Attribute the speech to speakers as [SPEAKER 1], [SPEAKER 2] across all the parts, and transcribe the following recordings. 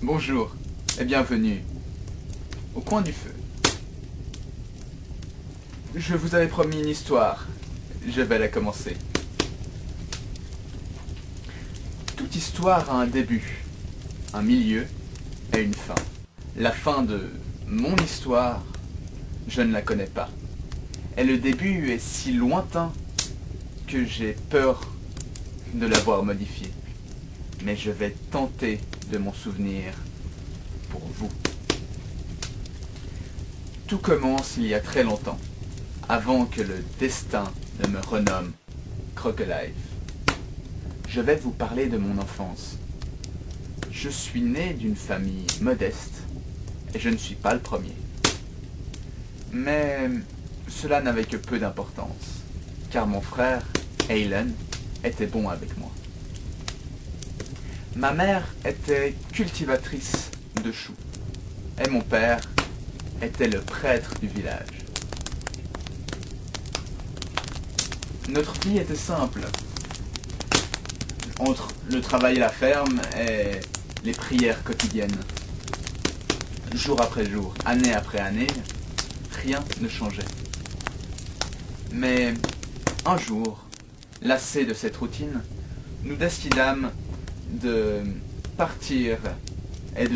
[SPEAKER 1] Bonjour et bienvenue au coin du feu. Je vous avais promis une histoire. Je vais la commencer. Toute histoire a un début, un milieu et une fin. La fin de mon histoire, je ne la connais pas. Et le début est si lointain que j'ai peur de l'avoir modifié. Mais je vais tenter de m'en souvenir pour vous. Tout commence il y a très longtemps, avant que le destin ne me renomme Crocolife. Je vais vous parler de mon enfance. Je suis né d'une famille modeste et je ne suis pas le premier. Mais cela n'avait que peu d'importance, car mon frère, Aylon, était bon avec moi. Ma mère était cultivatrice de choux et mon père était le prêtre du village. Notre vie était simple. Entre le travail à la ferme et les prières quotidiennes. Jour après jour, année après année, rien ne changeait. Mais un jour, lassés de cette routine, nous décidâmes de partir et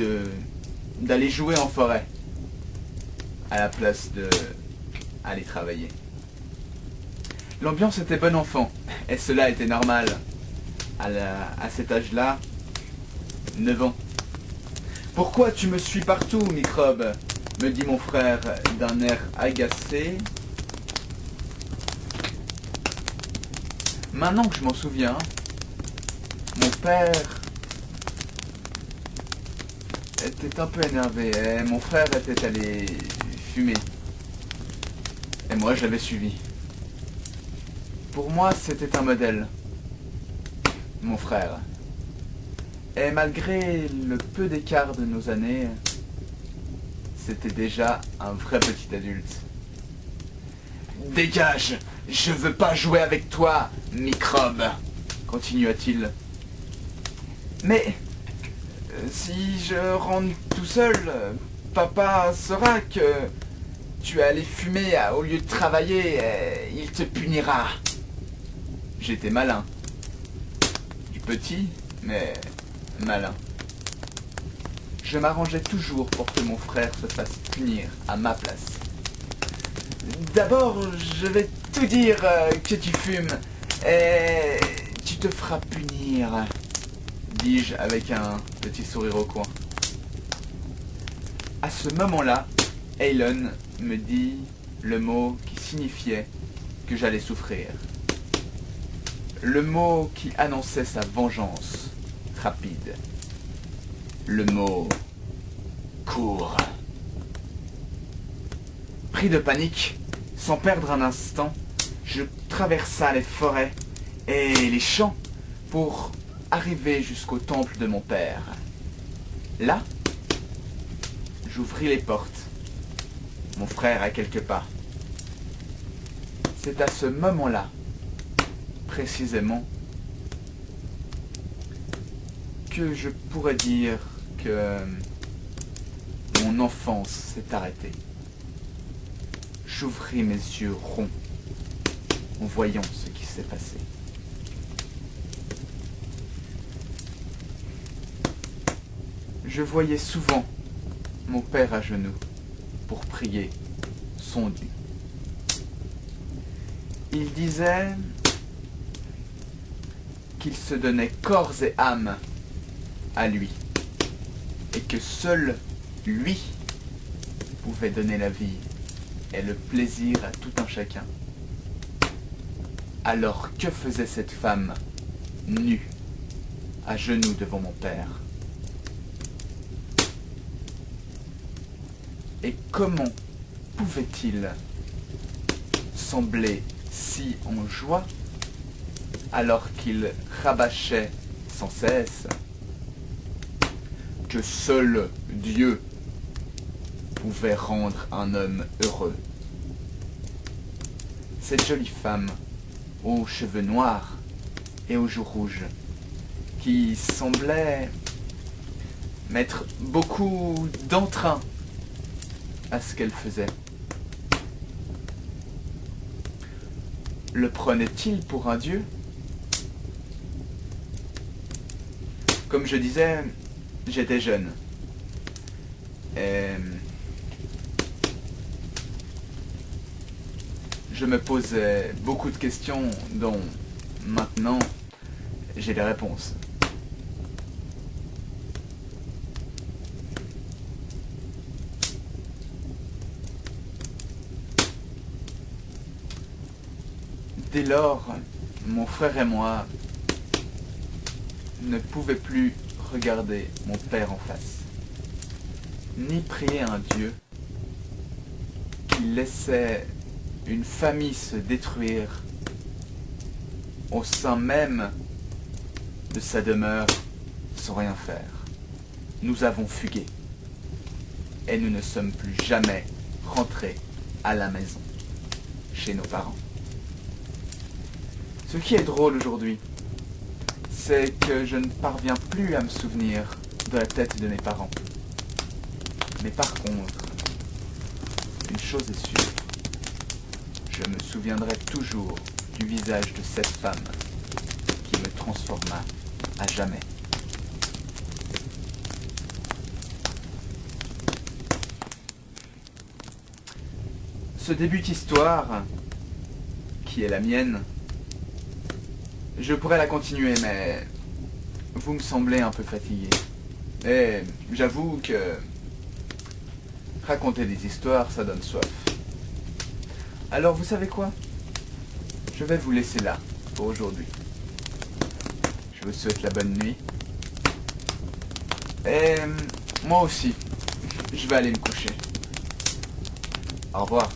[SPEAKER 1] d'aller jouer en forêt à la place d'aller travailler. L'ambiance était bon enfant et cela était normal à cet âge-là, 9 ans. Pourquoi tu me suis partout, microbe? Me dit mon frère d'un air agacé. Maintenant que je m'en souviens, mon père était un peu énervé et mon frère était allé fumer. Et moi, je l'avais suivi. Pour moi, c'était un modèle, mon frère. Et malgré le peu d'écart de nos années, c'était déjà un vrai petit adulte. Dégage! Je veux pas jouer avec toi, microbe! Continua-t-il. Mais si je rentre tout seul, papa saura que tu es allé fumer au lieu de travailler et il te punira. J'étais malin. Du petit, mais malin. Je m'arrangeais toujours pour que mon frère se fasse punir à ma place. D'abord, je vais tout dire que tu fumes et tu te feras punir, dis-je avec un petit sourire au coin. À ce moment-là, Aylon me dit le mot qui signifiait que j'allais souffrir. Le mot qui annonçait sa vengeance rapide. Le mot cours. Pris de panique, sans perdre un instant, je traversa les forêts et les champs pour arriver jusqu'au temple de mon père. Là, j'ouvris les portes. Mon frère à quelques pas. C'est à ce moment-là, précisément, que je pourrais dire que mon enfance s'est arrêtée. J'ouvris mes yeux ronds en voyant ce qui s'est passé. Je voyais souvent mon père à genoux pour prier son Dieu. Il disait qu'il se donnait corps et âme à lui et que seul lui pouvait donner la vie et le plaisir à tout un chacun. Alors que faisait cette femme nue à genoux devant mon père? Et comment pouvait-il sembler si en joie alors qu'il rabâchait sans cesse que seul Dieu pouvait rendre un homme heureux? Cette jolie femme aux cheveux noirs et aux joues rouges qui semblait mettre beaucoup d'entrain à ce qu'elle faisait. Le prenait-il pour un dieu? Comme je disais, j'étais jeune. Et je me posais beaucoup de questions dont maintenant j'ai les réponses. Dès lors, mon frère et moi ne pouvions plus regarder mon père en face, ni prier un Dieu qui laissait une famille se détruire au sein même de sa demeure sans rien faire. Nous avons fugué et nous ne sommes plus jamais rentrés à la maison, chez nos parents. Ce qui est drôle aujourd'hui, c'est que je ne parviens plus à me souvenir de la tête de mes parents. Mais par contre, une chose est sûre, je me souviendrai toujours du visage de cette femme qui me transforma à jamais. Ce début d'histoire, qui est la mienne, je pourrais la continuer, mais vous me semblez un peu fatigué. Et j'avoue que raconter des histoires, ça donne soif. Alors vous savez quoi? Je vais vous laisser là pour aujourd'hui. Je vous souhaite la bonne nuit. Et moi aussi, je vais aller me coucher. Au revoir.